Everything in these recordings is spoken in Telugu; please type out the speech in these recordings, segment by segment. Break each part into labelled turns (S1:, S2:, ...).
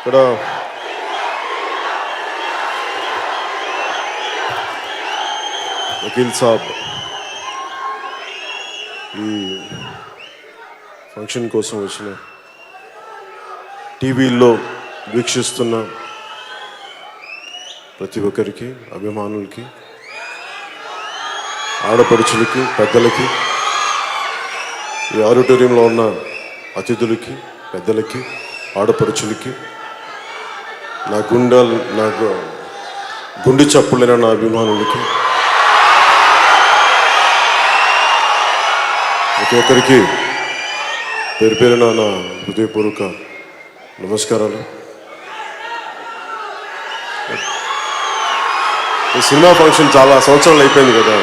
S1: ఇక్కడ వకీల్ సాబ్ ఈ ఫంక్షన్ కోసం వచ్చిన టీవీల్లో వీక్షిస్తున్న ప్రతి ఒక్కరికి, అభిమానులకి, ఆడపడుచులకి, పెద్దలకి, ఈ ఆడిటోరియంలో ఉన్న అతిథులకి, పెద్దలకి, ఆడపడుచులకి, నాకు గుండె చప్పులైన నా అభిమానులకి, ప్రతి ఒక్కరికి పేరు పేరున నా హృదయపూర్వక నమస్కారాలు. ఈ సినిమా ఫంక్షన్ చాలా సంవత్సరాలు అయిపోయింది కదా,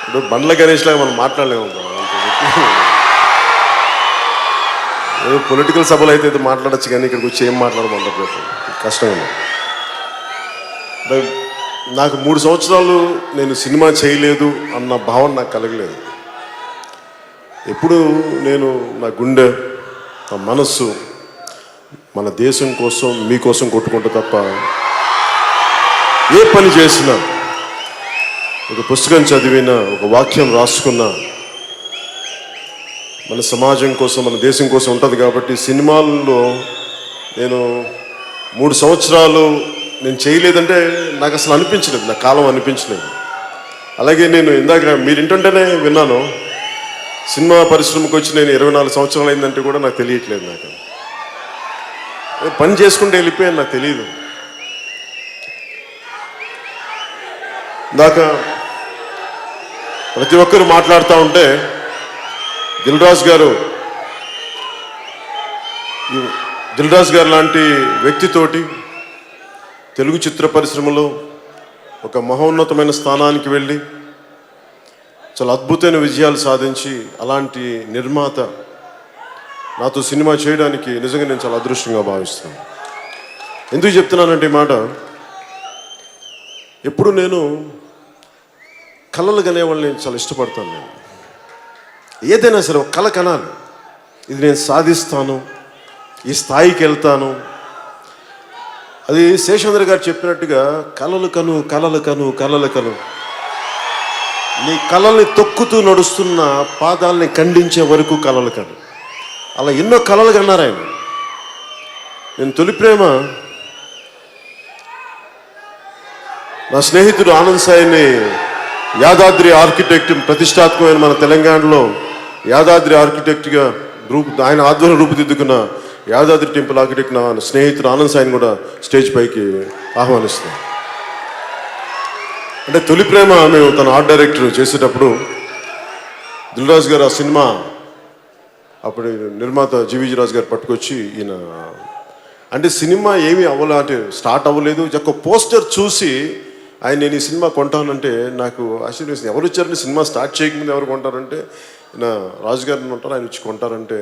S1: ఇప్పుడు బండ్ల గణేష్ లాగా మనం మాట్లాడలేము. ఏదో పొలిటికల్ సభలు అయితే మాట్లాడచ్చు, కానీ ఇక్కడికి వచ్చి ఏం మాట్లాడమంటారు, కష్టంగా. నాకు 3 సంవత్సరాలు నేను సినిమా చేయలేదు అన్న భావన నాకు కలగలేదు. ఎప్పుడు నేను నా గుండె, నా మనస్సు మన దేశం కోసం, మీకోసం కొట్టుకుంటా తప్ప ఏ పని చేసినా, ఒక పుస్తకం చదివినా, ఒక వాక్యం రాసుకున్నా మన సమాజం కోసం, మన దేశం కోసం ఉంటుంది. కాబట్టి సినిమాల్లో నేను 3 సంవత్సరాలు నేను చేయలేదంటే నాకు అసలు అనిపించలేదు, నా కాలం అనిపించలేదు. అలాగే నేను ఇందాక మీరు ఇంటుంటేనే విన్నాను, సినిమా పరిశ్రమకు వచ్చి నేను 24 సంవత్సరాలు అయిందంటే కూడా నాకు తెలియట్లేదు. నాకు పని చేసుకుంటే వెళ్ళిపోయాను, నాకు తెలియదు. ఇందాక ప్రతి ఒక్కరు మాట్లాడుతూ ఉంటే దిల్ రాజు గారు లాంటి వ్యక్తితోటి తెలుగు చిత్ర పరిశ్రమలో ఒక మహోన్నతమైన స్థానానికి వెళ్ళి చాలా అద్భుతమైన విజయాలు సాధించి, అలాంటి నిర్మాత నాతో సినిమా చేయడానికి నిజంగా నేను చాలా అదృష్టంగా భావిస్తున్నాను. ఎందుకు చెప్తున్నానంటే ఈ మాట, ఎప్పుడు నేను కళలు కనేవాళ్ళని నేను చాలా ఇష్టపడతాను. నేను ఏదైనా సరే ఒక కళ కనాలి, ఇది నేను సాధిస్తాను, ఈ స్థాయికి వెళ్తాను. అది శేషేంద్ర గారు చెప్పినట్టుగా కలలు కను, కలలు కను, కలలు కను, నీ కళల్ని తొక్కుతూ నడుస్తున్న పాదాలని ఖండించే వరకు కలలు కను. అలా ఎన్నో కళలు కన్నారు ఆయన. నేను తొలి ప్రేమ నా స్నేహితుడు ఆనంద్ సాయిని యాదాద్రి ఆర్కిటెక్ట్, ప్రతిష్టాత్మకమైన మన తెలంగాణలో యాదాద్రి ఆర్కిటెక్ట్గా ఆయన ఆధ్వర్యం రూపుదిద్దుకున్న యాదాద్రి టెంపుల్ ఆర్కిటెక్ట్ నా స్నేహితుడు ఆనంద్ సాయిని కూడా స్టేజ్ పైకి ఆహ్వానిస్తున్నాను. అంటే తొలి ప్రేమ మేము తన ఆర్ట్ డైరెక్టర్ చేసేటప్పుడు దిల్ రాజు గారు ఆ సినిమా, అప్పుడు నిర్మాత జీవీజీ రాజు గారు పట్టుకొచ్చి, ఈయన అంటే సినిమా ఏమీ అంటే స్టార్ట్ అవ్వలేదు, ఒక పోస్టర్ చూసి ఆయన నేను ఈ సినిమా కొంటానంటే నాకు ఆశ్చర్యం. ఎవరు వచ్చారంటే సినిమా స్టార్ట్ చేయకముందు ఎవరు కొంటారంటే నా రాజుగారిని ఉంటారు, ఆయన వచ్చి కొంటారంటే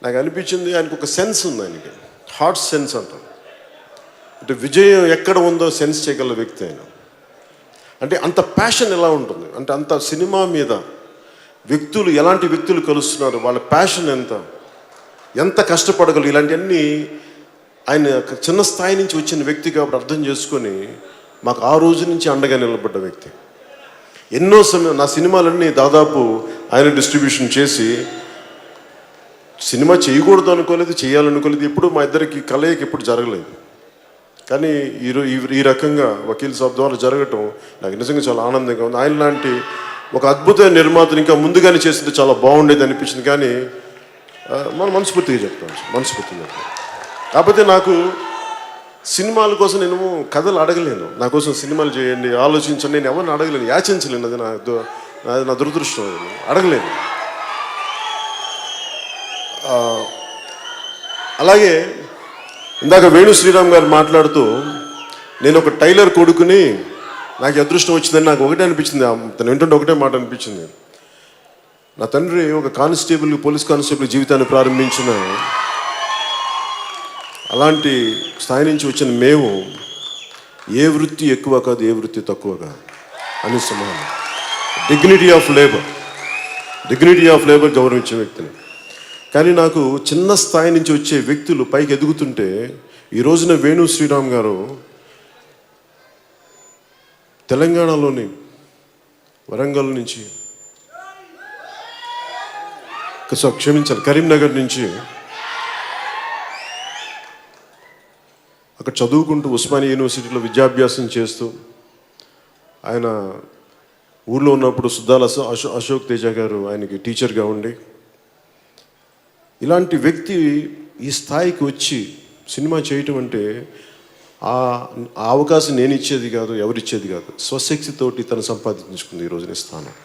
S1: నాకు అనిపించింది ఆయనకు ఒక సెన్స్ ఉంది, ఆయనకి హార్ట్ సెన్స్ అంటారు. అంటే విజయం ఎక్కడ ఉందో సెన్స్ చేయగల వ్యక్తి ఆయన. అంటే అంత ప్యాషన్ ఎలా ఉంటుంది అంటే, అంత సినిమా మీద వ్యక్తులు, ఎలాంటి వ్యక్తులు కలుస్తున్నారు, వాళ్ళ ప్యాషన్ ఎంత కష్టపడగలరు, ఇలాంటివన్నీ ఆయన చిన్న స్థాయి నుంచి వచ్చిన వ్యక్తి కాబట్టి అర్థం చేసుకొని మాకు ఆ రోజు నుంచి అండగా నిలబడ్డ వ్యక్తి. ఎన్నో నా సినిమాలన్నీ దాదాపు ఆయన డిస్ట్రిబ్యూషన్ చేసి, సినిమా చేయకూడదు అనుకోలేదు, చేయాలనుకోలేదు, ఎప్పుడు మా ఇద్దరికి కలయిక ఎప్పుడు జరగలేదు. కానీ ఈ రకంగా వకీల్ సాబ్ ద్వారా జరగటం నాకు నిజంగా చాలా ఆనందంగా ఉంది. ఆయన లాంటి ఒక అద్భుతమైన నిర్మాతను ఇంకా ముందుగానే చేస్తుంటే చాలా బాగుండేది అనిపించింది. కానీ మనం మనస్ఫూర్తిగా చెప్తాం. కాకపోతే నాకు సినిమాల కోసం నేను కథలు అడగలేను, నా కోసం సినిమాలు చేయండి, ఆలోచించండి, నేను ఎవరిని అడగలేను, యాచించలేను. అది నా దురదృష్టం, అడగలేను. అలాగే ఇందాక వేణు శ్రీరామ్ గారు మాట్లాడుతూ, నేను ఒక టైలర్ కొడుకుని నాకు అదృష్టం వచ్చిందని నాకు ఒకటే అనిపించింది. తను ఏంటంటే ఒకటే మాట అనిపించింది, నా తండ్రి ఒక కానిస్టేబుల్, పోలీస్ కానిస్టేబుల్ జీవితాన్ని ప్రారంభించిన అలాంటి స్థాయి నుంచి వచ్చిన మేము ఏ వృత్తి ఎక్కువ కాదు, ఏ వృత్తి తక్కువ కాదు అని సమానం. డిగ్నిటీ ఆఫ్ లేబర్ గౌరవించే వ్యక్తిని. కానీ నాకు చిన్న స్థాయి నుంచి వచ్చే వ్యక్తులు పైకి ఎదుగుతుంటే ఈ రోజున వేణు శ్రీరామ్ గారు తెలంగాణలోని వరంగల్ నుంచి, క్షమించాలి, కరీంనగర్ నుంచి అక్కడ చదువుకుంటూ ఉస్మానియా యూనివర్సిటీలో విద్యాభ్యాసం చేస్తూ ఆయన ఊళ్ళో ఉన్నప్పుడు సుద్దాల అశోక్ తేజ గారు ఆయనకి టీచర్గా ఉండి, ఇలాంటి వ్యక్తి ఈ స్థాయికి వచ్చి సినిమా చేయటం అంటే ఆ అవకాశం నేను ఇచ్చేది కాదు, ఎవరిచ్చేది కాదు, స్వశక్తితోటి తను సంపాదించుకుంది ఈ రోజున స్థానం.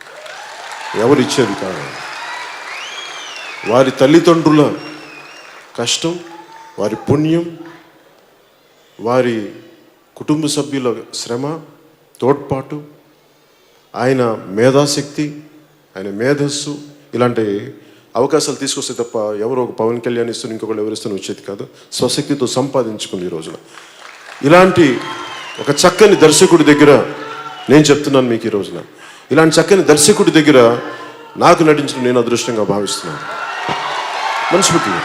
S1: ఎవరిచ్చేది కాదు. వారి తల్లిదండ్రుల కష్టం, వారి పుణ్యం, వారి కుటుంబ సభ్యుల శ్రమ, తోడ్పాటు, ఆయన మేధాశక్తి, ఆయన మేధస్సు, ఇలాంటి అవకాశాలు తీసుకొస్తే తప్ప ఎవరో ఒక పవన్ కళ్యాణ్ ఇస్తున్న ఇంకొకళ్ళు ఎవరిస్తున్న వచ్చేది కాదు. స్వశక్తితో సంపాదించుకుంది ఈ రోజున. ఇలాంటి ఒక చక్కని దర్శకుడి దగ్గర నేను చెప్తున్నాను మీకు ఈ రోజున, ఇలాంటి చక్కని దర్శకుడి దగ్గర నాకు నటించడం నేను అదృష్టంగా భావిస్తున్నాను మనస్ఫూర్తిగా.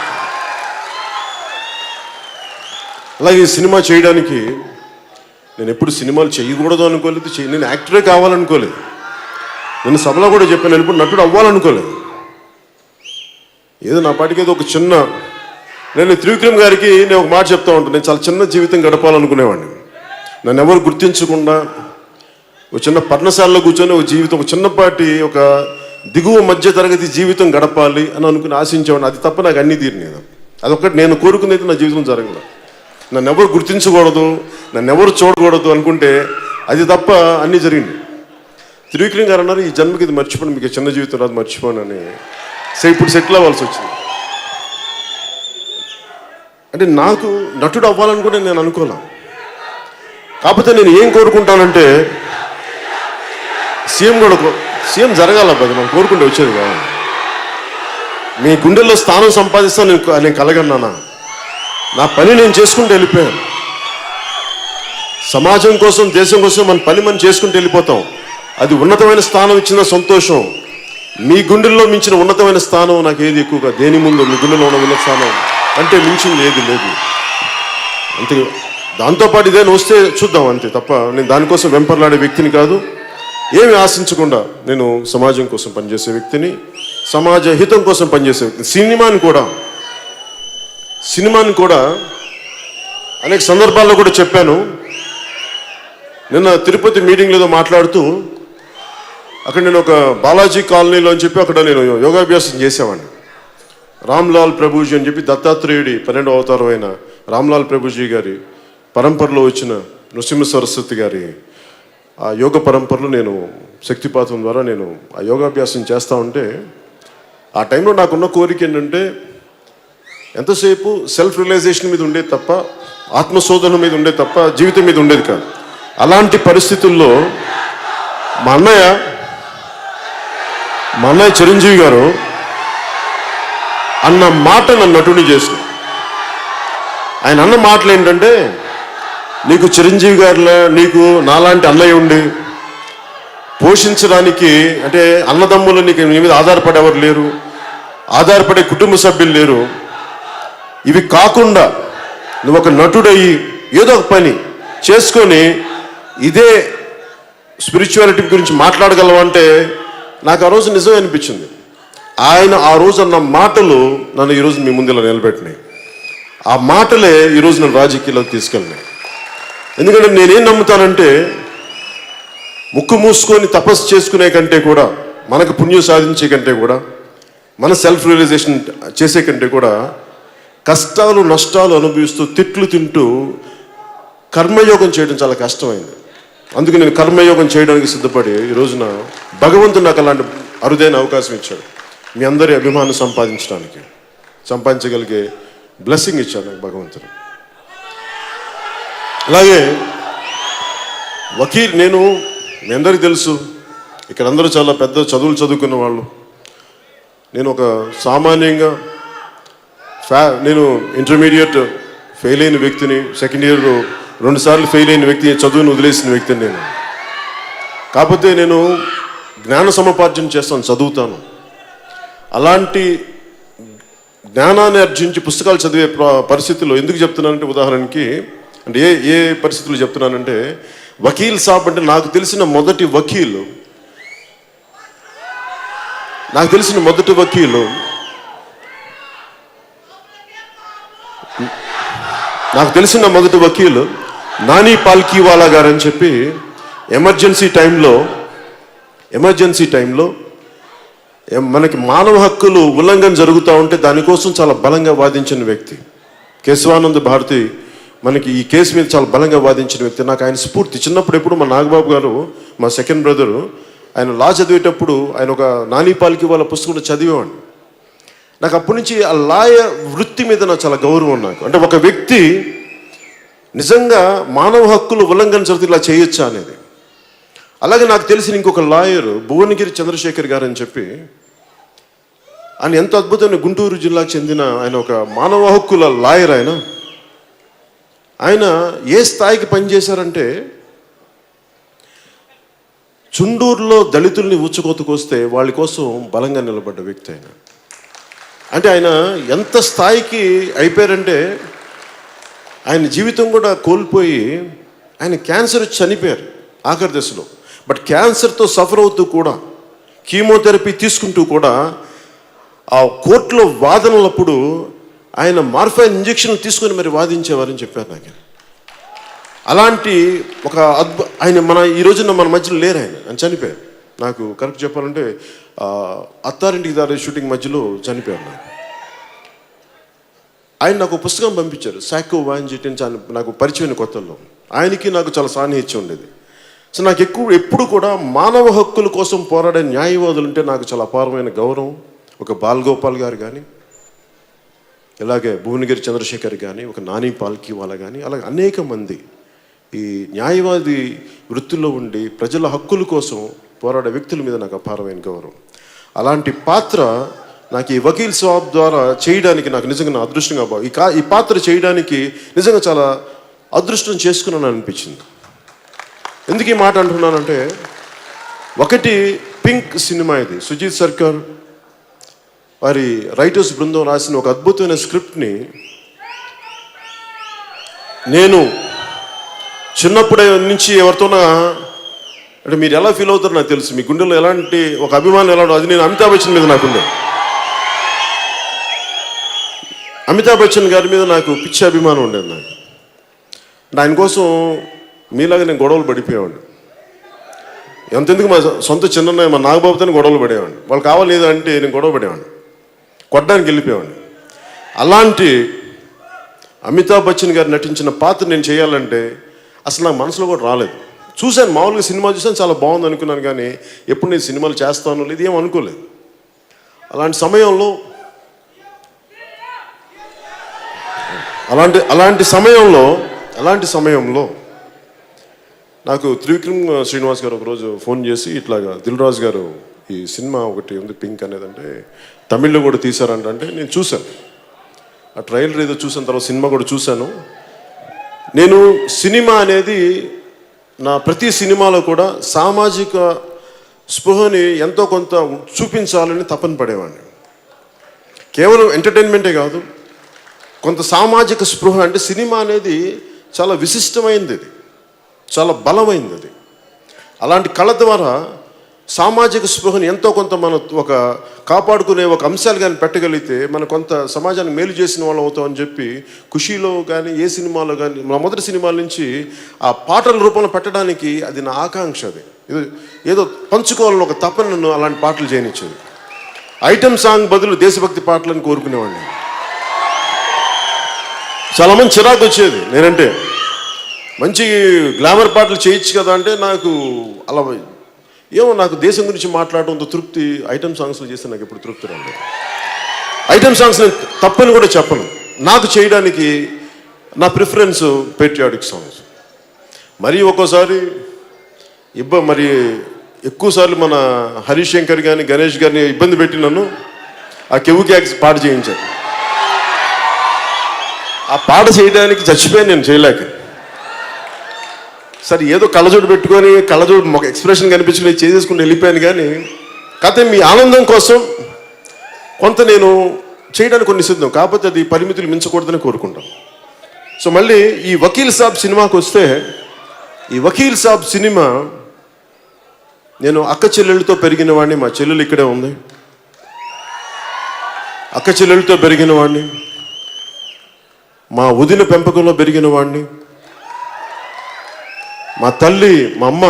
S1: అలాగే ఈ సినిమా చేయడానికి నేను ఎప్పుడు సినిమాలు చేయకూడదు అనుకోలేదు, నేను యాక్టరే కావాలనుకోలేదు. నేను సభలో కూడా చెప్పాను, నేను ఎప్పుడు నటుడు అవ్వాలనుకోలేదు. ఏదో నా పాటికి ఏదో ఒక చిన్న, నేను త్రివిక్రమ్ గారికి నేను ఒక మాట చెప్తా ఉంటాను, నేను చాలా చిన్న జీవితం గడపాలనుకునేవాడిని. నన్ను ఎవరు గుర్తించకుండా ఒక చిన్న పర్ణశాలలో కూర్చొని ఒక జీవితం, ఒక చిన్నపాటి ఒక దిగువ మధ్య తరగతి జీవితం గడపాలి అని అనుకుని ఆశించేవాడిని. అది తప్ప నాకు అన్నీ తీరినేది. అదొక్కటి నేను కోరుకునేది నా జీవితం జరగలేదు. నన్ను ఎవరు గుర్తించకూడదు, నన్ను ఎవరు చూడకూడదు అనుకుంటే అది తప్ప అన్నీ జరిగింది. త్రివిక్రమ్ గారు అన్నారు, ఈ జన్మకి ఇది మర్చిపోండి, మీకు చిన్న జీవితం రాదు, మర్చిపోను అని. ఇప్పుడు సెటిల్ అవ్వాల్సి వచ్చింది. అంటే నాకు నటుడు అవ్వాలనుకుంటే నేను అనుకోలే. కాకపోతే నేను ఏం కోరుకుంటానంటే సీఎం జరగాల, మనం కోరుకుంటే వచ్చేది కాదు. మీ గుండెల్లో స్థానం సంపాదిస్తాను నేను కలగన్నానా? నా పని నేను చేసుకుంటూ వెళ్ళిపోయాను. సమాజం కోసం, దేశం కోసం మన పని మనం చేసుకుంటూ వెళ్ళిపోతాం. అది ఉన్నతమైన స్థానం ఇచ్చిన సంతోషం. మీ గుండెల్లో మించిన ఉన్నతమైన స్థానం నాకు ఏది ఎక్కువగా, దేని ముందు మీ గుండెలో ఉన్న ఉన్నత స్థానం అంటే మించింది ఏది లేదు. అంతే. దాంతోపాటు ఇదేనా వస్తే చూద్దాం అంతే తప్ప నేను దానికోసం వెంపర్లాడే వ్యక్తిని కాదు. ఏమి ఆశించకుండా నేను సమాజం కోసం పనిచేసే వ్యక్తిని, సమాజ హితం కోసం పనిచేసే వ్యక్తిని. సినిమాని కూడా అనేక సందర్భాల్లో కూడా చెప్పాను. నిన్న తిరుపతి మీటింగ్లో ఏదో మాట్లాడుతూ అక్కడ నేను ఒక బాలాజీ కాలనీలో అని చెప్పి అక్కడ నేను యోగాభ్యాసం చేసేవాడిని. రామ్లాల్ ప్రభుజీ అని చెప్పి దత్తాత్రేయుడి 12వ అవతారం అయిన రామ్లాల్ ప్రభుజీ గారి పరంపరలో వచ్చిన నృసింహ సరస్వతి గారి ఆ యోగ పరంపరలో నేను శక్తిపాతం ద్వారా నేను ఆ యోగాభ్యాసం చేస్తూ ఉంటే ఆ టైంలో నాకున్న కోరిక ఏంటంటే ఎంతసేపు సెల్ఫ్ రియలైజేషన్ మీద ఉండేది తప్ప, ఆత్మశోధన మీద ఉండేది తప్ప జీవితం మీద ఉండేది కాదు. అలాంటి పరిస్థితుల్లో మా అన్నయ్య చిరంజీవి గారు అన్న మాట నన్ను నటుని చేసింది. ఆయన అన్న మాటలు ఏంటంటే, నీకు చిరంజీవి గారిలో నీకు నాలాంటి అన్నయ్య ఉండి పోషించడానికి, అంటే అన్నదమ్ములు నీకు నీ మీద ఆధారపడేవారు లేరు, ఆధారపడే కుటుంబ సభ్యులు లేరు. ఇవి కాకుండా నువ్వు ఒక నటుడయ్యి ఏదో ఒక పని చేసుకొని ఇదే స్పిరిచువాలిటీ గురించి మాట్లాడగలవంటే నాకు ఆ రోజు నిజమే అనిపించింది. ఆయన ఆ రోజు అన్న మాటలు నన్ను ఈరోజు మీ ముందు ఇలా నిలబెట్టినాయి. ఆ మాటలే ఈరోజు నన్ను రాజకీయాల్లోకి తీసుకెళ్ళినాయి. ఎందుకంటే నేనేం నమ్ముతానంటే, ముక్కు మూసుకొని తపస్సు చేసుకునే కంటే కూడా, మనకు పుణ్యం సాధించే కంటే కూడా, మన సెల్ఫ్ రియలైజేషన్ చేసే కంటే కూడా, కష్టాలు నష్టాలు అనుభవిస్తూ తిట్లు తింటూ కర్మయోగం చేయడం చాలా కష్టమైంది. అందుకే నేను కర్మయోగం చేయడానికి సిద్ధపడి ఈ రోజున భగవంతుడు నాకు అలాంటి అరుదైన అవకాశం ఇచ్చాడు. మీ అందరి అభిమానం సంపాదించగలిగే బ్లెస్సింగ్ ఇచ్చాడు నాకు భగవంతుడు. అలాగే వకీల్, నేను మీ అందరికీ తెలుసు ఇక్కడ అందరూ చాలా పెద్ద చదువులు చదువుకున్న వాళ్ళు. నేను ఒక సామాన్యంగా నేను ఇంటర్మీడియట్ ఫెయిల్ అయిన వ్యక్తిని, సెకండ్ ఇయర్ 2 సార్లు ఫెయిల్ అయిన వ్యక్తి, చదువును వదిలేసిన వ్యక్తిని నేను. కాకపోతే నేను జ్ఞాన సముపార్జన చేస్తాను, చదువుతాను. అలాంటి జ్ఞానాన్ని ఆర్జించి పుస్తకాలు చదివే పరిస్థితుల్లో ఎందుకు చెప్తున్నానంటే, ఉదాహరణకి అంటే ఏ పరిస్థితుల్లో చెప్తున్నానంటే, వకీల్ సాబ్ అంటే నాకు తెలిసిన మొదటి వకీలు నాని పాల్కీవాలా గారు అని చెప్పి ఎమర్జెన్సీ టైంలో మనకి మానవ హక్కులు ఉల్లంఘన జరుగుతూ ఉంటే దానికోసం చాలా బలంగా వాదించిన వ్యక్తి. కేశవానంద భారతి మనకి ఈ కేసు మీద చాలా బలంగా వాదించిన వ్యక్తి. నాకు ఆయన స్ఫూర్తి. చిన్నప్పుడు ఎప్పుడు మా నాగబాబు గారు, మా సెకండ్ బ్రదరు, ఆయన లా చదివేటప్పుడు ఆయన ఒక నాని పాల్కీవాలా పుస్తకం చదివేవాడిని. నాకు అప్పటి నుంచి ఆ లాయ వృత్తి మీద నాకు చాలా గౌరవం. నాకు అంటే ఒక వ్యక్తి నిజంగా మానవ హక్కులు ఉల్లంఘన జరిగితే ఇలా చేయొచ్చా అనేది. అలాగే నాకు తెలిసిన ఇంకొక లాయరు భువనగిరి చంద్రశేఖర్ గారు అని చెప్పి, ఆయన ఎంత అద్భుతమైన గుంటూరు జిల్లాకు చెందిన ఆయన ఒక మానవ హక్కుల లాయర్. ఆయన ఏ స్థాయికి పనిచేశారంటే, చుండూరులో దళితుల్ని ఊచకోతకొస్తే వాళ్ళ కోసం బలంగా నిలబడ్డ వ్యక్తి ఆయన. అంటే ఆయన ఎంత స్థాయికి అయిపోయారంటే, ఆయన జీవితం కూడా కోల్పోయి ఆయన క్యాన్సర్ వచ్చి చనిపోయారు ఆఖరి దశలో. బట్ క్యాన్సర్తో సఫర్ అవుతూ కూడా, కీమోథెరపీ తీసుకుంటూ కూడా, ఆ కోర్టులో వాదనలప్పుడు ఆయన మార్ఫైన్ ఇంజెక్షన్ తీసుకొని మరి వాదించేవారని చెప్పారు నాకు. అలాంటి ఒక ఆయన ఈ రోజున మన మధ్యలో లేరు. ఆయన చనిపోయారు. నాకు కరెక్ట్ చెప్పాలంటే అత్తారింటికి దారి షూటింగ్ మధ్యలో చనిపోయారు. ఆయన నాకు పుస్తకం పంపించారు, సాకో వాంజిటిన్. నాకు పరిచయమైన కొత్తల్లో ఆయనకి నాకు చాలా సాన్నిహిత్యం ఉండేది. సో నాకు ఎప్పుడు కూడా మానవ హక్కుల కోసం పోరాడే న్యాయవాదులు అంటే నాకు చాలా అపారమైన గౌరవం. ఒక బాలగోపాల్ గారు కానీ, ఇలాగే భువనగిరి చంద్రశేఖర్ కానీ, ఒక నాని పాల్కీవాలా కానీ, అలాగే అనేక మంది ఈ న్యాయవాది వృత్తిలో ఉండి ప్రజల హక్కుల కోసం పోరాడే వ్యక్తుల మీద నాకు అపారమైన గౌరవం. అలాంటి పాత్ర నాకు ఈ వకీల్ సాబ్ ద్వారా చేయడానికి నాకు నిజంగా నా అదృష్టంగా ఈ పాత్ర చేయడానికి నిజంగా చాలా అదృష్టం చేసుకున్నాను అనిపించింది. ఎందుకు ఈ మాట అంటున్నానంటే, ఒకటి పింక్ సినిమా, ఇది సుజీత్ సర్కార్ వారి రైటర్స్ బృందం రాసిన ఒక అద్భుతమైన స్క్రిప్ట్ని నేను చిన్నప్పుడే నుంచి ఎవరితోనా, అంటే మీరు ఎలా ఫీల్ అవుతారో నాకు తెలుసు, మీ గుండెలో ఎలాంటి ఒక అభిమానం ఎలా అది నేను అమితాబ్ బచ్చన్ మీద నాకుండే. అమితాబ్ బచ్చన్ గారి మీద నాకు పిచ్చి అభిమానం ఉండేది. నాకు అంటే ఆయన కోసం మీలాగా నేను గొడవలు పడిపోయేవాడిని. ఎంతెందుకు మా సొంత చిన్న మా నాగబాబుతో గొడవలు పడేవాడిని. వాళ్ళు కావాలి అంటే నేను గొడవ పడేవాడిని, కొట్టడానికి వెళ్ళిపోయేవాడిని. అలాంటి అమితాబ్ బచ్చన్ గారు నటించిన పాత్ర నేను చేయాలంటే అసలు నాకు మనసులో కూడా రాలేదు. చూశాను, మామూలుగా సినిమా చూసాను, చాలా బాగుంది అనుకున్నాను, కానీ ఎప్పుడు నేను సినిమాలు చేస్తాను లేదు ఏం అనుకోలేదు. అలాంటి సమయంలో నాకు త్రివిక్రమ్ శ్రీనివాస్ గారు ఒకరోజు ఫోన్ చేసి, ఇట్లాగా దిల్ రాజు గారు ఈ సినిమా ఒకటి ఉంది పింక్ అనేదంటే తమిళ్లో కూడా తీశారంటే నేను చూశాను. ఆ ట్రైలర్ ఏదో చూసిన తర్వాత సినిమా కూడా చూశాను. నేను సినిమా అనేది నా ప్రతి సినిమాలో కూడా సామాజిక స్పృహని ఎంతో కొంత చూపించాలని తపన పడేవాడిని. కేవలం ఎంటర్టైన్మెంటే కాదు, కొంత సామాజిక స్పృహ. అంటే సినిమా అనేది చాలా విశిష్టమైనది, అది చాలా బలమైనది. అది అలాంటి కళ ద్వారా సామాజిక స్పృహని ఎంతో కొంత మనం ఒక కాపాడుకునే ఒక అంశాలు కానీ పెట్టగలిగితే మనం కొంత సమాజానికి మేలు చేసిన వాళ్ళు అవుతామని చెప్పి ఖుషీలో కానీ ఏ సినిమాలో కానీ మా మొదటి సినిమాల నుంచి ఆ పాటల రూపంలో పెట్టడానికి అది నా ఆకాంక్ష. అది ఏదో పంచుకోవాలని ఒక తపన నన్ను అలాంటి పాటలు చేయనిచ్చేది. ఐటమ్ సాంగ్ బదులు దేశభక్తి పాటలను కోరుకునేవాడిని. చాలామంది చిరాకు వచ్చేది నేనంటే, మంచి గ్లామర్ పాటలు చేయొచ్చు కదా అంటే, నాకు అలా ఏమో నాకు దేశం గురించి మాట్లాడడంతో తృప్తి. ఐటమ్ సాంగ్స్లో చేస్తే నాకు ఎప్పుడు తృప్తి రాలేదు. ఐటమ్ సాంగ్స్ నేను తప్పని కూడా చెప్పను. నాకు చేయడానికి నా ప్రిఫరెన్స్ పేట్రియాటిక్ సాంగ్స్. మరి ఒక్కోసారి మరి ఎక్కువసార్లు మన హరీష్ శంకర్ కానీ గణేష్ గారిని ఇబ్బంది పెట్టి నన్ను ఆ కెవ్వు క్యాక్స్ పాట చేయించారు. ఆ పాట చేయడానికి చచ్చిపోయాను నేను, చేయలేక. సరే ఏదో కళ్ళజోడు పెట్టుకొని కళ్ళజోడు ఒక ఎక్స్ప్రెషన్ కనిపించి చేసేసుకుని వెళ్ళిపోయాను. కానీ కథ మీ ఆనందం కోసం కొంత నేను చేయడానికి కొన్ని సిద్ధం, కాకపోతే అది పరిమితులు మించకూడదని కోరుకుంటాం. సో మళ్ళీ ఈ వకీల్ సాబ్ సినిమాకి వస్తే, ఈ వకీల్ సాబ్ సినిమా, నేను అక్క చెల్లెళ్ళతో పెరిగిన వాడిని, మా చెల్లెలు ఇక్కడే ఉంది, అక్క చెల్లెళ్ళతో పెరిగిన వాడిని, మా వదిన పెంపకంలో పెరిగిన వాడిని, మా తల్లి, మా అమ్మ,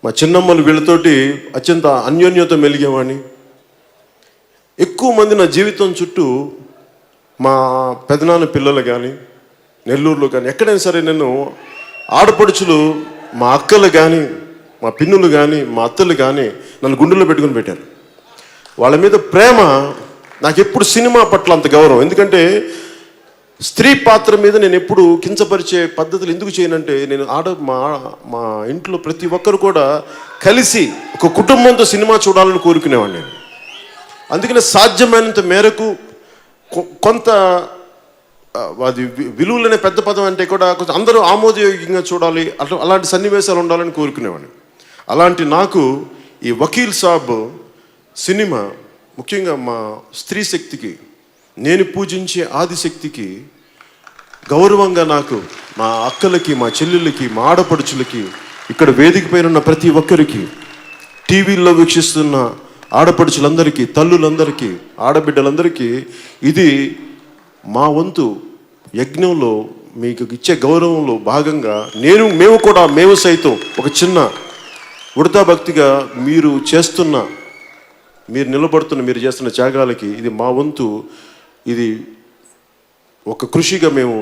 S1: మా చిన్నమ్మలు వీళ్ళతోటి అత్యంత అన్యోన్యత మెలిగేవాడిని. ఎక్కువ మంది నా జీవితం చుట్టూ మా పెదనాన్న పిల్లలు కానీ, నెల్లూరులో కానీ, ఎక్కడైనా సరే నేను ఆడపడుచులు, మా అక్కలు కానీ, మా పిన్నులు కానీ, మా అత్తలు కానీ నన్ను గుండెల్లో పెట్టుకుని పెట్టారు. వాళ్ళ మీద ప్రేమ, నాకు ఎప్పుడు సినిమా పట్ల అంత గౌరవం. ఎందుకంటే స్త్రీ పాత్ర మీద నేను ఎప్పుడు కించపరిచే పద్ధతులు ఎందుకు చేయనంటే, నేను మా ఇంట్లో ప్రతి ఒక్కరు కూడా కలిసి ఒక కుటుంబంతో సినిమా చూడాలని కోరుకునేవాడిని నేను. అందుకనే సాధ్యమైనంత మేరకు కొంత అది విలువలనే పెద్ద పదం అంటే కూడా కొంచెం అందరూ ఆమోదయోగ్యంగా చూడాలి, అలాంటి సన్నివేశాలు ఉండాలని కోరుకునేవాడిని. అలాంటి నాకు ఈ వకీల్ సాబ్ సినిమా ముఖ్యంగా మా స్త్రీ శక్తికి, నేను పూజించే ఆదిశక్తికి గౌరవంగా, నాకు మా అక్కలకి, మా చెల్లెళ్ళకి, మా ఆడపడుచులకి, ఇక్కడ వేదిక పైన ఉన్న ప్రతి ఒక్కరికి, టీవీల్లో వీక్షిస్తున్న ఆడపడుచులందరికీ, తల్లులందరికీ, ఆడబిడ్డలందరికీ ఇది మా వంతు యజ్ఞంలో మీకు ఇచ్చే గౌరవంలో భాగంగా మేము సైతం ఒక చిన్న ఉడతా భక్తిగా మీరు మీరు చేస్తున్న త్యాగాలకి ఇది మా వంతు, ఇది ఒక కృషిగా మేము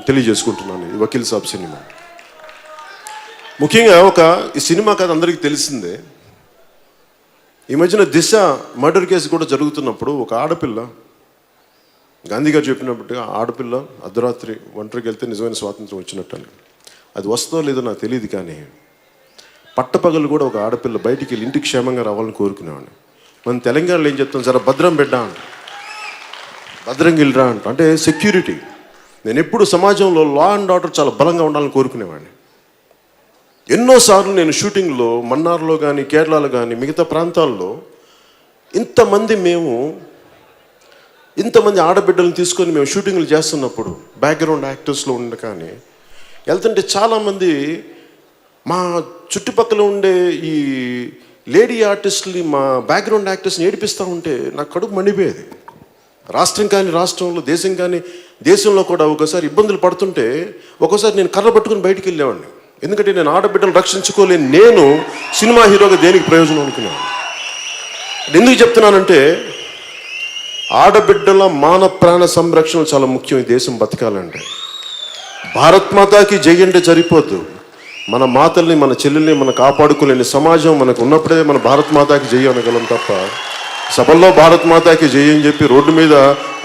S1: తెలియజేసుకుంటున్నాను. ఈ వకీల్ సాబ్ సినిమా ముఖ్యంగా ఈ సినిమా కథ అందరికీ తెలిసిందే. ఈ మధ్యన దిశ మర్డర్ కేసు కూడా జరుగుతున్నప్పుడు ఒక ఆడపిల్ల, గాంధీ గారు చెప్పినట్టుగా ఆడపిల్ల అర్ధరాత్రి ఒంటరికి వెళ్తే నిజమైన స్వాతంత్రం వచ్చినట్టు. అది వస్తుందో లేదో నాకు తెలియదు, కానీ పట్టపగలు కూడా ఒక ఆడపిల్ల బయటికి వెళ్ళి ఇంటికి క్షేమంగా రావాలని కోరుకునేవాడిని. మన తెలంగాణలో ఏం చెప్తాం, జర భద్రం బిడ్డ అంట, భద్రంగా వెళ్ళరా అంట, అంటే సెక్యూరిటీ. నేను ఎప్పుడు సమాజంలో లా అండ్ ఆర్డర్ చాలా బలంగా ఉండాలని కోరుకునేవాడిని. ఎన్నోసార్లు నేను షూటింగ్లో మన్నార్లో కానీ, కేరళలో కానీ, మిగతా ప్రాంతాల్లో ఇంతమంది ఆడబిడ్డలను తీసుకొని మేము షూటింగ్లు చేస్తున్నప్పుడు బ్యాక్గ్రౌండ్ యాక్టర్స్లో ఉండే కానీ వెళ్తుంటే చాలామంది మా చుట్టుపక్కల ఉండే ఈ లేడీ ఆర్టిస్టులు, మా బ్యాక్గ్రౌండ్ యాక్టర్స్ని ఏడిపిస్తూ ఉంటే నాకు కడుపు మండిపోయేది. రాష్ట్రం కానీ రాష్ట్రంలో, దేశం కానీ దేశంలో కూడా ఒకసారి ఇబ్బందులు పడుతుంటే ఒక్కోసారి నేను కర్ర పట్టుకుని బయటికి వెళ్ళేవాడిని. ఎందుకంటే నేను ఆడబిడ్డలు రక్షించుకోలేని నేను సినిమా హీరోగా దేనికి ప్రయోజనం అనుకున్నాను. ఎందుకు చెప్తున్నానంటే ఆడబిడ్డల మాన ప్రాణ సంరక్షణ చాలా ముఖ్యం ఈ దేశం బతకాలంటే. భారత్ మాతాకి జై అంటే సరిపోద్దు, మన మాతల్ని, మన చెల్లెల్ని మనం కాపాడుకోలేని సమాజం మనకు ఉన్నప్పుడే మన భారత్ మాతాకి జై అనగలం తప్ప, సభల్లో భారత్ మాతాకి జై అని చెప్పి రోడ్డు మీద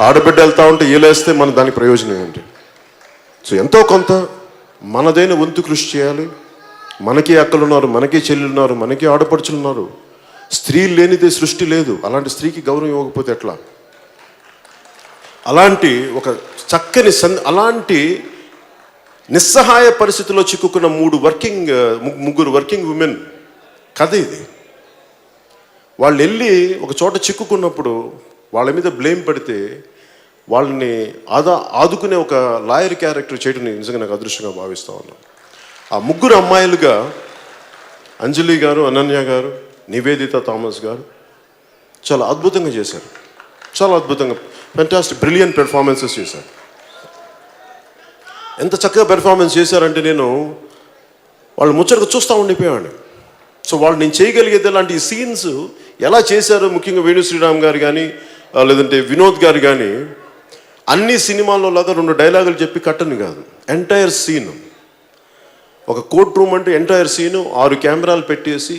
S1: ఆడబిడ్డ వెళ్తూ ఉంటే ఏలేస్తే మన దానికి ప్రయోజనం ఏంటి? సో ఎంతో కొంత మనదైన వంతు కృషి చేయాలి. మనకి అక్కలున్నారు, మనకి చెల్లెలున్నారు, మనకి ఆడపడుచులున్నారు. స్త్రీ లేనిదే సృష్టి లేదు. అలాంటి స్త్రీకి గౌరవం ఇవ్వకపోతే ఎట్లా? అలాంటి ఒక చక్కని అలాంటి నిస్సహాయ పరిస్థితుల్లో చిక్కుకున్న ముగ్గురు వర్కింగ్ ఉమెన్ కథ ఇది. వాళ్ళు వెళ్ళి ఒక చోట చిక్కుకున్నప్పుడు వాళ్ళ మీద బ్లేమ్ పడితే వాళ్ళని ఆదుకునే ఒక లాయర్ క్యారెక్టర్ చేయడం నిజంగా నాకు అదృష్టంగా భావిస్తూ ఉన్నాను. ఆ ముగ్గురు అమ్మాయిలుగా అంజలి గారు, అనన్య గారు, నివేదిత థామస్ గారు చాలా అద్భుతంగా చేశారు. చాలా అద్భుతంగా, ఫెంటాస్టిక్, బ్రిలియంట్ పెర్ఫార్మెన్సెస్ చేశారు. ఎంత చక్కగా పెర్ఫార్మెన్స్ చేశారంటే నేను వాళ్ళు ముచ్చటగా చూస్తూ ఉండిపోయాను. సో వాళ్ళు నేను చేయగలిగేది అలాంటి సీన్స్ ఎలా చేశారో, ముఖ్యంగా వేణు శ్రీరామ్ గారు కానీ లేదంటే వినోద్ గారు కానీ అన్ని సినిమాల్లో లాగా 2 డైలాగులు చెప్పి కట్టని కాదు, ఎంటైర్ సీన్. ఒక కోర్ట్ రూమ్ అంటే ఎంటైర్ సీను 6 కెమెరాలు పెట్టేసి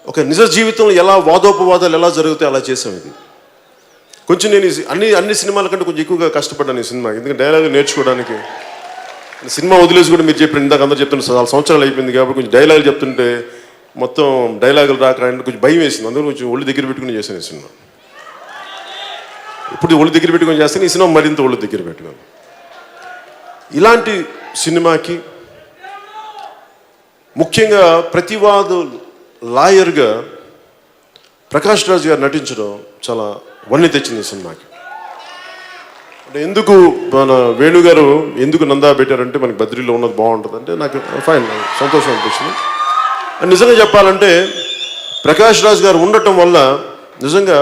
S1: ఒక నిజ జీవితంలో ఎలా వాదోపవాదాలు ఎలా జరుగుతాయి అలా చేసాం. ఇది కొంచెం నేను అన్ని సినిమాల కంటే కొంచెం ఎక్కువగా కష్టపడ్డాను ఈ సినిమా. ఎందుకంటే డైలాగులు నేర్చుకోవడానికి. సినిమా వదిలేసి కూడా మీరు చెప్పిన ఇందాక అందరూ చెప్తున్న 4 సంవత్సరాలు అయిపోయింది కాబట్టి కొంచెం డైలాగులు చెప్తుంటే మొత్తం డైలాగులు రాక కొంచెం భయం వేసింది. అందులో కొంచెం ఒళ్ళు దగ్గర పెట్టుకుని చేశాను ఈ సినిమా. ఇప్పుడు ఒళ్ళు దగ్గర పెట్టుకొని చేస్తాను, ఈ సినిమా మరింత ఒళ్ళు దగ్గర పెట్టుకుని. ఇలాంటి సినిమాకి ముఖ్యంగా ప్రతివాదు లాయర్గా ప్రకాష్ రాజ్ గారు నటించడం చాలా వన్నె తెచ్చింది ఈ సినిమాకి. అంటే ఎందుకు మన వేణు గారు ఎందుకు నందా పెట్టారంటే మనకి బద్రీలో ఉన్నది బాగుంటుంది అంటే నాకు ఫైన్ సంతోషం అనిపించింది. అండ్ నిజంగా చెప్పాలంటే ప్రకాష్ రాజ్ గారు ఉండటం వల్ల నిజంగా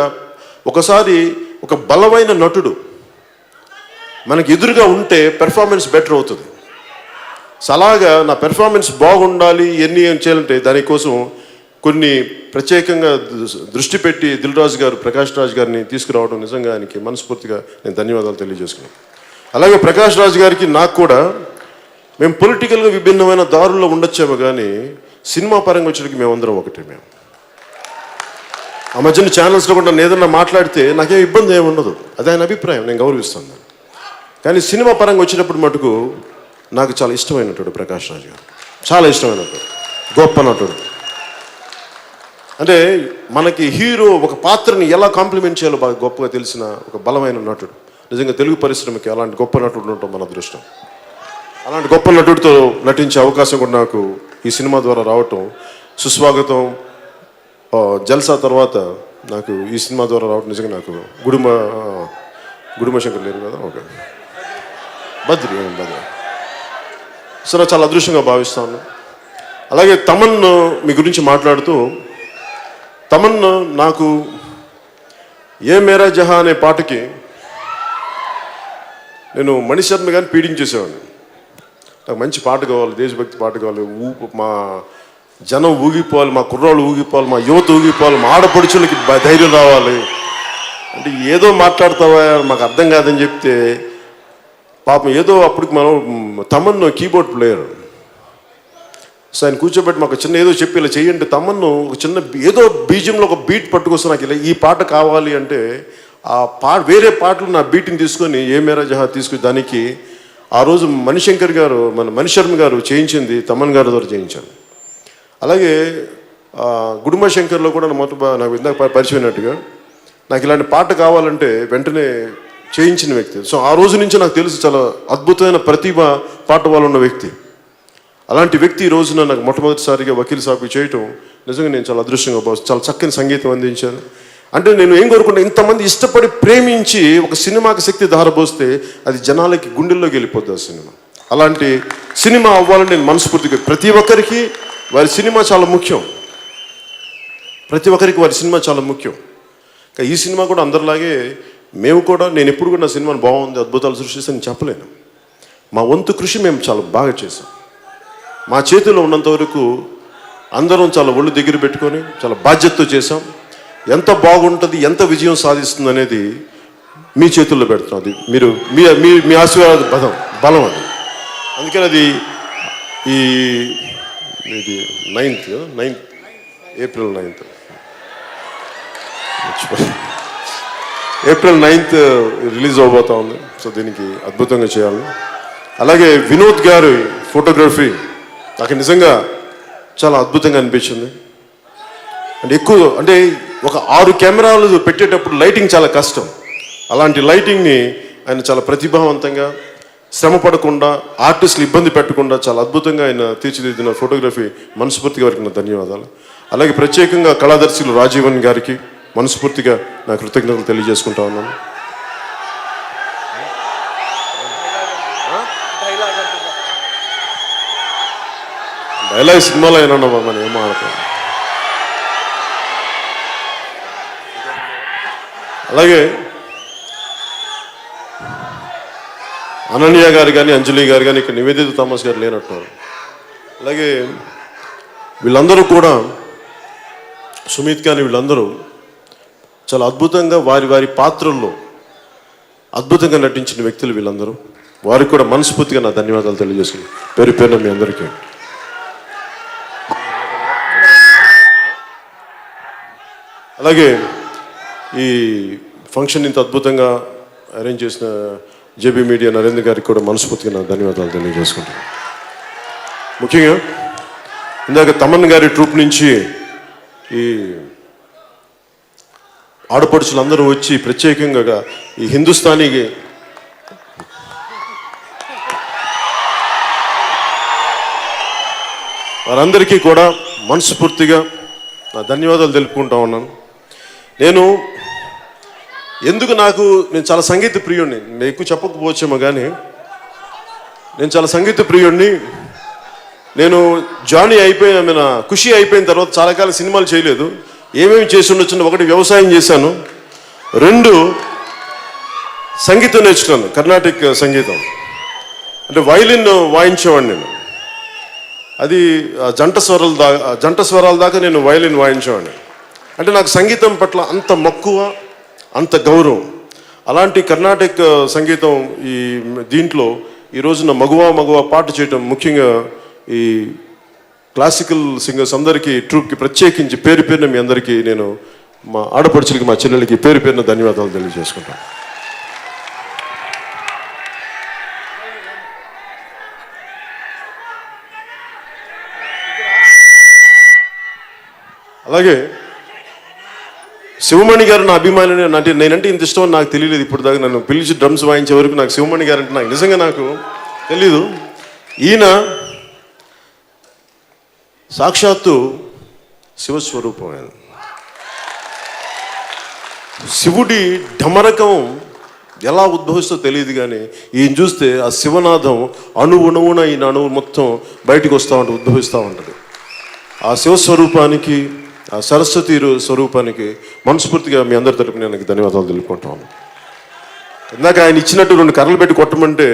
S1: ఒకసారి ఒక బలమైన నటుడు మనకి ఎదురుగా ఉంటే పెర్ఫార్మెన్స్ బెటర్ అవుతుంది. సో అలాగా నా పెర్ఫార్మెన్స్ బాగుండాలి ఎన్ని ఏం చేయాలంటే దానికోసం కొన్ని ప్రత్యేకంగా దృష్టి పెట్టి దిల్ రాజు గారు ప్రకాష్ రాజ్ గారిని తీసుకురావడం నిజంగా ఆయనకి మనస్ఫూర్తిగా నేను ధన్యవాదాలు తెలియజేసుకున్నాను. అలాగే ప్రకాష్ రాజ్ గారికి నాకు కూడా మేము పొలిటికల్గా విభిన్నమైన దారుల్లో ఉండొచ్చాము కానీ సినిమా పరంగా వచ్చేటికి మేమందరం ఒకటే. మేము ఆ మధ్యన ఛానల్స్లో కూడా ఏదన్నా మాట్లాడితే నాకేం ఇబ్బంది ఏమి ఉండదు, అది ఆయన అభిప్రాయం, నేను గౌరవిస్తాను. కానీ సినిమా పరంగా వచ్చినప్పుడు మటుకు నాకు చాలా ఇష్టమైనటువంటి ప్రకాష్ రాజ్ గారు, చాలా ఇష్టమైనటువంటి గొప్ప నటుడు. అంటే మనకి హీరో ఒక పాత్రని ఎలా కాంప్లిమెంట్ చేయాలో బాగా గొప్పగా తెలిసిన ఒక బలమైన నటుడు. నిజంగా తెలుగు పరిశ్రమకి అలాంటి గొప్ప నటుడు ఉండటం మన అదృష్టం. అలాంటి గొప్ప నటుడితో నటించే అవకాశం కూడా నాకు ఈ సినిమా ద్వారా రావటం సుస్వాగతం. జల్సా తర్వాత నాకు ఈ సినిమా ద్వారా రావటం నిజంగా నాకు గుడుమ శంకర్ లేరు కదా, ఓకే బద్రి సరే చాలా అదృష్టంగా భావిస్తాను. అలాగే తమన్ మీ గురించి మాట్లాడుతూ తమన్ నాకు ఏ మేరా జహా అనే పాటకి నేను మణిశర్మ గారిని పీడించేసేవాడిని. నాకు మంచి పాట కావాలి, దేశభక్తి పాట కావాలి, మా జనం ఊగిపోవాలి, మా కుర్రాళ్ళు ఊగిపోవాలి, మా యువత ఊగిపోవాలి, మా ఆడపడుచులకి ధైర్యం రావాలి అంటే ఏదో మాట్లాడతావా మాకు అర్థం కాదని చెప్తే పాపం ఏదో అప్పటికి మనం తమన్ను కీబోర్డ్ ప్లేయర్ సో ఆయన కూర్చోబెట్టి మాకు చిన్న ఏదో చెప్పి ఇలా చేయండి తమన్ను ఒక చిన్న ఏదో బీజంలో ఒక బీట్ పట్టుకొస్తే నాకు ఇలా ఈ పాట కావాలి అంటే ఆ వేరే పాటలు నా బీట్ని తీసుకొని ఏ మేరా జహా తీసుకుని దానికి ఆ రోజు మణిశర్మ గారు చేయించింది తమన్ గారి ద్వారా చేయించాను. అలాగే గుడుమ శంకర్లో కూడా నాకు ఇందాక పరిచయమైనట్టుగా నాకు ఇలాంటి పాట కావాలంటే వెంటనే చేయించిన వ్యక్తి. సో ఆ రోజు నుంచి నాకు తెలిసి చాలా అద్భుతమైన ప్రతిభ పాట వాళ్ళు ఉన్న వ్యక్తి. అలాంటి వ్యక్తి ఈ రోజున నాకు మొట్టమొదటిసారిగా వకీల్ సాబ్ చేయటం నిజంగా నేను చాలా అదృష్టంగా భావిస్తాను. చాలా చక్కని సంగీతం అందించాను. అంటే నేను ఏం కోరుకుంటా, ఇంతమంది ఇష్టపడి ప్రేమించి ఒక సినిమాకి శక్తి ధారపోస్తే అది జనాలకి గుండెల్లోకి వెళ్ళిపోద్ది ఆ సినిమా. అలాంటి సినిమా అవ్వాలని నేను మనస్ఫూర్తిగా ప్రతి ఒక్కరికి వారి సినిమా చాలా ముఖ్యం, ప్రతి ఒక్కరికి వారి సినిమా చాలా ముఖ్యం. ఈ సినిమా కూడా అందరిలాగే మేము కూడా నేను ఎప్పుడు కూడా నా సినిమాని బాగుంది అద్భుతాలు సృష్టిస్తాను చెప్పలేను. మా వంతు కృషి మేము చాలా బాగా చేసాం. మా చేతిలో ఉన్నంత వరకు అందరం చాలా ఒళ్ళు దగ్గర పెట్టుకొని చాలా బాధ్యతతో చేసాం. ఎంత బాగుంటుంది ఎంత విజయం సాధిస్తుంది అనేది మీ చేతుల్లో పెడుతున్నాం. అది మీరు మీ ఆశీర్వాద బలం అది. అందుకని అది ఇది 9th ఏప్రిల్ 9th రిలీజ్ అవబోతా ఉంది. సో దీనికి అద్భుతంగా చేయాలి. అలాగే వినోద్ గారి ఫోటోగ్రఫీ నాకు నిజంగా చాలా అద్భుతంగా అనిపించింది. అంటే ఒక 6 కెమెరాలు పెట్టేటప్పుడు లైటింగ్ చాలా కష్టం. అలాంటి లైటింగ్ని ఆయన చాలా ప్రతిభావంతంగా శ్రమ పడకుండా ఆర్టిస్టులు ఇబ్బంది పెట్టకుండా చాలా అద్భుతంగా ఆయన తీర్చిదిద్దిన ఫోటోగ్రఫీ మనస్ఫూర్తిగా వారికి నా ధన్యవాదాలు. అలాగే ప్రత్యేకంగా కళాదర్శులు రాజీవన్ గారికి మనస్ఫూర్తిగా నా కృతజ్ఞతలు తెలియజేసుకుంటా ఉన్నాను. డైలాగ్ సినిమాలో అయినా మనం ఏమో ఆడతాం. అలాగే అనన్య గారు కానీ అంజలి గారు కానీ ఇక్కడ నివేదిత థామస్ గారు లేనట్టున్నారు. అలాగే వీళ్ళందరూ కూడా సుమిత్ కానీ వీళ్ళందరూ చాలా అద్భుతంగా వారి పాత్రల్లో అద్భుతంగా నటించిన వ్యక్తులు వీళ్ళందరూ. వారికి కూడా మనస్ఫూర్తిగా నా ధన్యవాదాలు తెలియజేసుకున్నాను పేరు పేరున మీ అందరికీ. అలాగే ఈ ఫంక్షన్ ఇంత అద్భుతంగా అరేంజ్ చేసిన జేబీ మీడియా నరేంద్ర గారికి కూడా మనస్ఫూర్తిగా నా ధన్యవాదాలు తెలియజేసుకుంటాను. ముఖ్యంగా ఇందాక తమన్ గారి ట్రూప్ నుంచి ఈ ఆడపడుచులందరూ వచ్చి ప్రత్యేకంగా ఈ హిందుస్థానీకి వారందరికీ కూడా మనస్ఫూర్తిగా నా ధన్యవాదాలు తెలుపుకుంటా ఉన్నాను. నేను నేను చాలా సంగీత ప్రియుడిని, నేను ఎక్కువ చెప్పకపోవచ్చేమో కానీ నేను చాలా సంగీత ప్రియుడిని. నేను జానీ ఖుషి అయిపోయిన తర్వాత చాలా కాలం సినిమాలు చేయలేదు. ఏమేమి చేసి ఉండొచ్చు, ఒకటి వ్యవసాయం చేశాను, 2 సంగీతం నేర్చుకున్నాను, కర్ణాటక సంగీతం. అంటే వైలిన్ వాయించేవాడిని నేను. అది జంట స్వరాల దాకా నేను వైలిన్ వాయించేవాడిని. అంటే నాకు సంగీతం పట్ల అంత మక్కువ, అంత గౌరవం. అలాంటి కర్ణాటక సంగీతం దీంట్లో ఈ రోజున మగువా పాట చేయటం, ముఖ్యంగా ఈ క్లాసికల్ సింగర్స్ అందరికీ, ట్రూప్కి ప్రత్యేకించి పేరు పేరున మీ అందరికీ నేను, మా ఆడపడుచులకి, మా చెల్లెలకి పేరు పేరున ధన్యవాదాలు తెలియజేసుకుంటాను. అలాగే శివమణి గారు నా అభిమాని. అంటే నేనంటే ఇంత ఇష్టం నాకు తెలియలేదు ఇప్పుడు దాకా. నన్ను పిలిచి డ్రమ్స్ వాయించే వరకు నాకు శివమణి గారు అంటే నిజంగా నాకు తెలీదు. ఈయన సాక్షాత్తు శివస్వరూపం. ఆయన శివుడి ఢమరకం ఎలా ఉద్భవిస్తో తెలియదు కానీ ఈయన చూస్తే ఆ శివనాథం అణువున ఈయన అణువు మొత్తం బయటకు వస్తూ ఉంటుంది, ఉద్భవిస్తూ ఉంటుంది. ఆ శివస్వరూపానికి, ఆ సరస్వతి స్వరూపానికి మనస్ఫూర్తిగా మీ అందరి తరపున నేను ధన్యవాదాలు తెలుపుకుంటాను. ఇందాక ఆయన ఇచ్చినట్టు 2 కర్రలు పెట్టి కొట్టమంటే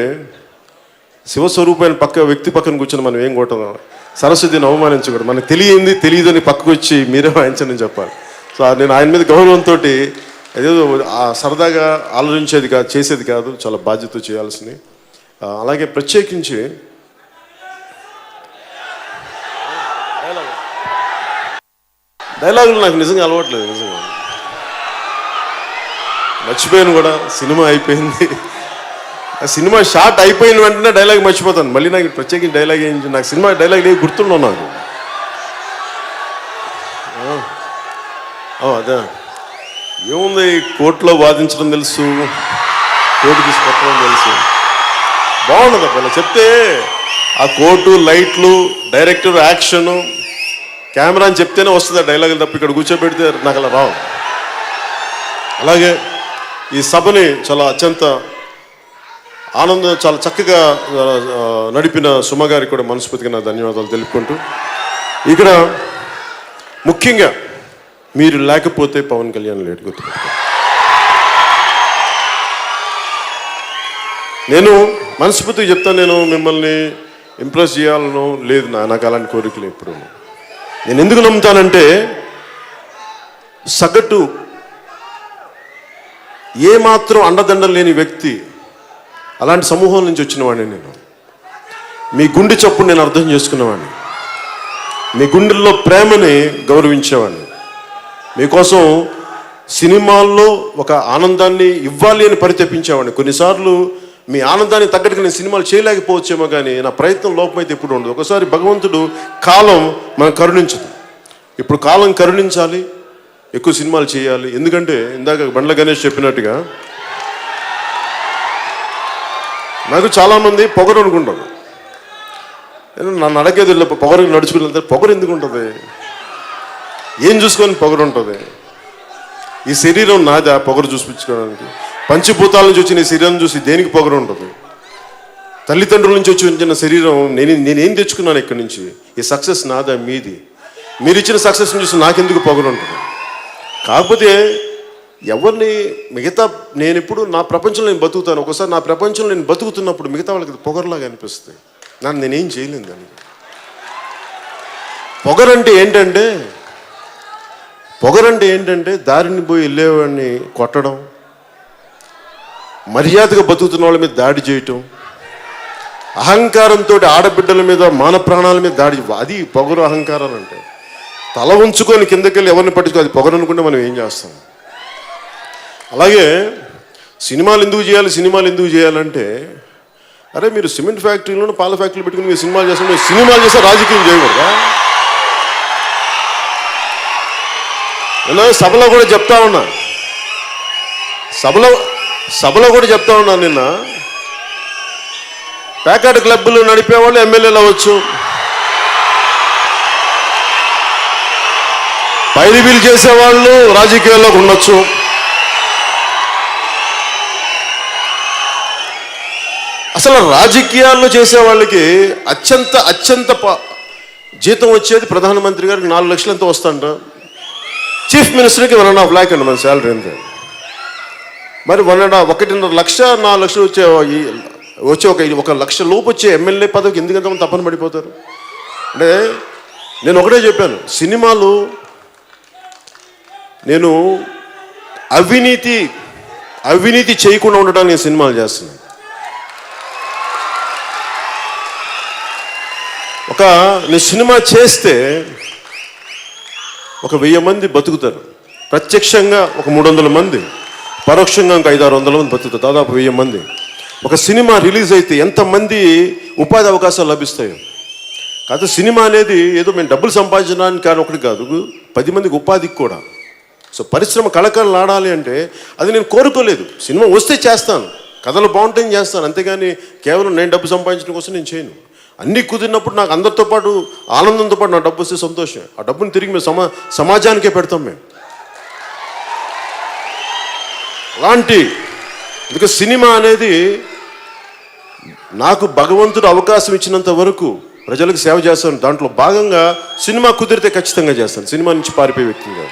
S1: శివస్వరూపాన్ని వ్యక్తి పక్కన కూర్చొని మనం ఏం కొట్టదాం, సరస్వతిని అవమానించకూడదు. మనకు తెలియదని పక్కకు వచ్చి మీరే వాయించని చెప్పాలి. సో నేను ఆయన మీద గౌరవంతో ఏదో సరదాగా ఆలోచించేది కాదు, చేసేది కాదు, చాలా బాధ్యత చేయాల్సింది. అలాగే ప్రత్యేకించి డైలాగులు నాకు నిజంగా అలవాట్లేదు. నిజంగా మర్చిపోయాను కూడా. సినిమా అయిపోయింది, ఆ సినిమా షార్ట్ అయిపోయిన వెంటనే డైలాగ్ మర్చిపోతాను. మళ్ళీ నాకు ప్రత్యేకించి డైలాగ్ ఏంటి, నాకు సినిమా డైలాగ్ ఏమి గుర్తుండవు నాకు. అదే ఏముంది, కోర్టులో వాదించడం తెలుసు, కోర్టు తీసుకొట్టడం తెలుసు. బాగుండదు అలా చెప్తే. ఆ కోర్టు, లైట్లు, డైరెక్టర్, యాక్షను, కెమెరా అని చెప్తేనే వస్తుంది ఆ డైలాగులు తప్ప ఇక్కడ కూర్చోబెడితే నాకు అలా రావు. అలాగే ఈ సభని చాలా అత్యంత చాలా చక్కగా నడిపిన సుమ గారికి కూడా మనస్ఫూర్తిగా నా ధన్యవాదాలు తెలుపుకుంటూ, ఇక్కడ ముఖ్యంగా మీరు లేకపోతే పవన్ కళ్యాణ్ లేట్ గుర్తుపెట్టుకో. నేను మనస్ఫూర్తిగా చెప్తాను, నేను మిమ్మల్ని ఇంప్రెస్ చేయాలను లేదు, నాకు అలాంటి కోరికలు ఎప్పుడు. నేను ఎందుకు నమ్ముతానంటే సగటు ఏమాత్రం అండదండలు లేని వ్యక్తి, అలాంటి సమూహం నుంచి వచ్చిన వాడిని నేను. మీ గుండె చప్పుడు నేను అర్థం చేసుకునేవాడిని, మీ గుండెల్లో ప్రేమని గౌరవించేవాడిని, మీకోసం సినిమాల్లో ఒక ఆనందాన్ని ఇవ్వాలి అని పరితపించేవాడిని. కొన్నిసార్లు మీ ఆనందాన్ని తగ్గట్టుగా నేను సినిమాలు చేయలేకపోవచ్చేమో కానీ నా ప్రయత్నం లోపమైతే ఎప్పుడు ఉండదు. ఒకసారి భగవంతుడు కాలం మనం కరుణించదు. ఇప్పుడు కాలం కరుణించాలి, ఎక్కువ సినిమాలు చేయాలి. ఎందుకంటే ఇందాక బండ్ల గణేష్ చెప్పినట్టుగా నాకు చాలామంది పొగరు అనుకుంటారు. నన్ను అడగేది పొగరు నడుచుకుని వెళ్తే పొగరు ఎందుకు ఉంటుంది, ఏం చూసుకొని పొగరు ఉంటుంది? ఈ శరీరం నాదా పొగరు చూపించుకోవడానికి? పంచభూతాల నుంచి వచ్చిన ఈ శరీరం చూసి దేనికి పొగరు ఉంటుంది? తల్లిదండ్రుల నుంచి వచ్చిన శరీరం నేనేం తెచ్చుకున్నాను ఇక్కడి నుంచి? ఈ సక్సెస్ నాదా మీది? మీరు ఇచ్చిన సక్సెస్ని చూసి నాకెందుకు పొగరు ఉంటుంది? కాకపోతే ఎవరిని నేను ఎప్పుడు నా ప్రపంచంలో నేను బతుకుతాను. ఒకసారి నా ప్రపంచంలో నేను బతుకుతున్నప్పుడు మిగతా వాళ్ళకి పొగరులాగా అనిపిస్తుంది. నేనేం చేయలేను దానికి. పొగరంటే ఏంటంటే దారిని పోయి వెళ్ళేవాడిని కొట్టడం, మర్యాదగా బతుకుతున్న వాళ్ళ మీద దాడి చేయటం, అహంకారంతో ఆడబిడ్డల మీద, మాన ప్రాణాల మీద దాడి. అది పొగరు, అహంకారాలు అంటే. తల ఉంచుకొని కిందకెళ్ళి ఎవరిని పట్టించుకో, అది పొగరు అనుకుంటే మనం ఏం చేస్తాం? అలాగే సినిమాలు ఎందుకు చేయాలంటే, అరే మీరు సిమెంట్ ఫ్యాక్టరీలోనూ పాల ఫ్యాక్టరీలు పెట్టుకుని మీరు సినిమాలు చేస్తే రాజకీయం చేయకూడదా? నేను సభలో కూడా చెప్తా ఉన్నా నిన్న, ప్యాకెట్ క్లబ్బులు నడిపేవాళ్ళు ఎమ్మెల్యేలు అవ్వచ్చు, పైరివీలు చేసేవాళ్ళు రాజకీయాల్లోకి ఉండొచ్చు, అసలు రాజకీయాల్లో చేసే వాళ్ళకి అత్యంత జీతం వచ్చేది ప్రధానమంత్రి గారికి 4 లక్షలు ఎంత వస్తుంట, చీఫ్ మినిస్టర్కి 1.5 lakh అండి మన శాలరీ అంతే. మరి 1.5 లక్ష 4 లక్షలు వచ్చే ఒక లక్ష లోపు వచ్చే ఎమ్మెల్యే పదవికి ఎందుకంత మంది తప్పని పడిపోతారు? అంటే నేను ఒకటే చెప్పాను, సినిమాలు నేను అవినీతి చేయకుండా ఉండడానికి నేను సినిమాలు చేస్తున్నాను. నేను సినిమా చేస్తే 1000 మంది బతుకుతారు, ప్రత్యక్షంగా 300 మంది, పరోక్షంగా 500-600 మంది బతుకుతారు, దాదాపు 1000 మంది. ఒక సినిమా రిలీజ్ అయితే ఎంతమంది ఉపాధి అవకాశాలు లభిస్తాయి? కాదు, సినిమా అనేది ఏదో మేము డబ్బులు సంపాదించడానికి కానీ ఒకటి కాదు, 10 మందికి ఉపాధికి కూడా. సో పరిశ్రమ కళకళలాడాలి అంటే అది నేను కోరుకోలేదు, సినిమా వస్తే చేస్తాను, కథలు బాగుంటాయని చేస్తాను, అంతేగాని కేవలం నేను డబ్బు సంపాదించడం కోసం నేను చేయను. అన్నీ కుదిరినప్పుడు నాకు అందరితో పాటు ఆనందంతో పాటు నా డబ్బు వస్తే సంతోషం, ఆ డబ్బుని తిరిగి మేము సమాజానికే పెడతాం మేము. అలాంటి అందుకే సినిమా అనేది నాకు భగవంతుడు అవకాశం ఇచ్చినంత వరకు ప్రజలకు సేవ చేస్తాను, దాంట్లో భాగంగా సినిమా కుదిరితే ఖచ్చితంగా చేస్తాను, సినిమా నుంచి పారిపోయే వ్యక్తిగా.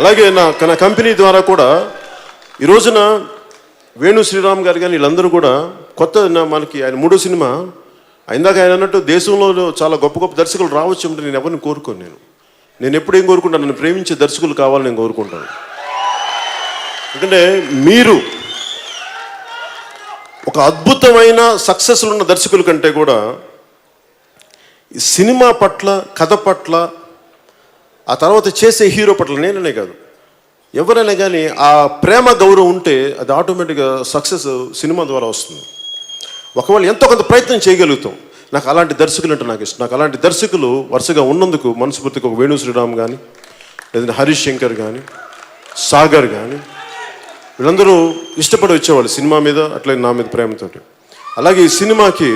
S1: అలాగే నా కంపెనీ ద్వారా కూడా ఈ రోజున వేణు శ్రీరామ్ గారు కానీ వీళ్ళందరూ కూడా మనకి ఆయన 3వ సినిమా ఇందాక ఆయన అన్నట్టు దేశంలో చాలా గొప్ప దర్శకులు రావచ్చు అంటే నేను ఎవరిని కోరుకోను. నేను ఎప్పుడేం కోరుకుంటాను, నన్ను ప్రేమించే దర్శకులు కావాలని నేను కోరుకుంటాను. ఎందుకంటే మీరు ఒక అద్భుతమైన సక్సెస్ ఉన్న దర్శకుల కంటే కూడా ఈ సినిమా పట్ల, కథ పట్ల, ఆ తర్వాత చేసే హీరో పట్ల, నేననే కాదు ఎవరైనా కానీ ఆ ప్రేమ గౌరవం ఉంటే అది ఆటోమేటిక్గా సక్సెస్ సినిమా ద్వారా వస్తుంది. ఒకవేళ ఎంతో కొంత ప్రయత్నం చేయగలుగుతాం. నాకు అలాంటి దర్శకులు అంటే నాకు ఇష్టం. నాకు అలాంటి దర్శకులు వరుసగా ఉన్నందుకు మనస్ఫూర్తిగా ఒక వేణు శ్రీరామ్ కానీ, లేదంటే హరీష్ శంకర్ కానీ, సాగర్ కానీ, వీళ్ళందరూ ఇష్టపడి వచ్చేవాళ్ళు సినిమా మీద, అట్లా నా మీద ప్రేమతో. అలాగే ఈ సినిమాకి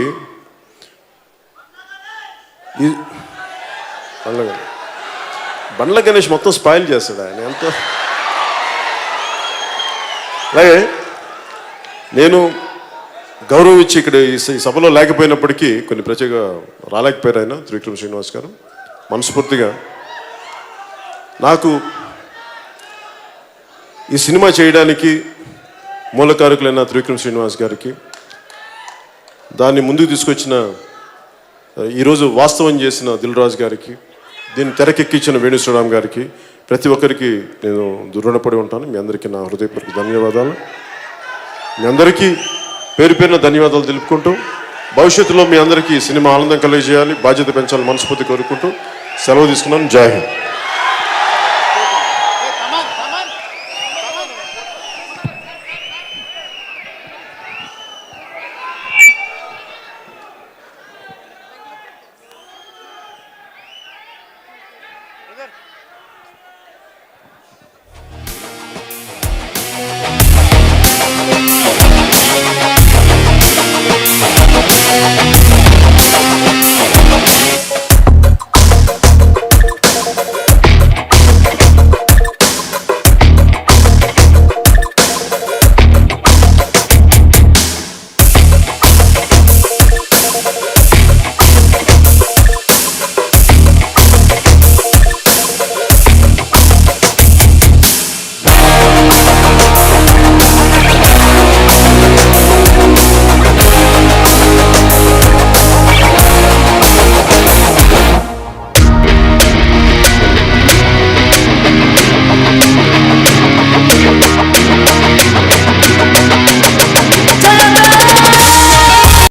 S1: బండ్ల గణేష్ మొత్తం స్పాయిల్ చేస్తాడు ఆయన ఎంతో. అలాగే నేను గౌరవం ఇచ్చి ఇక్కడ ఈ సభలో లేకపోయినప్పటికీ కొన్ని ప్రత్యేక రాలేకపోయారు ఆయన త్రివిక్రమ్ శ్రీనివాస్ గారు. మనస్ఫూర్తిగా నాకు ఈ సినిమా చేయడానికి మూలకారకులైన త్రివిక్రమ్ శ్రీనివాస్ గారికి, దాన్ని ముందుకు తీసుకొచ్చిన ఈరోజు వాస్తవం చేసిన దిల్ రాజు గారికి, దీన్ని తెరకెక్కించిన వేణు శ్రీరామ్ గారికి, ప్రతి ఒక్కరికి నేను రుణపడి ఉంటాను. మీ అందరికీ నా హృదయపూర్వక ధన్యవాదాలు. మీ అందరికీ పేరు పేరున ధన్యవాదాలు తెలుపుకుంటూ, భవిష్యత్తులో మీ అందరికీ సినిమా ఆనందం కలిగజేయాలి, బాధ్యత పెంచాలని మనస్ఫూర్తి కోరుకుంటూ సెలవు తీసుకున్నాను. జై హింద్.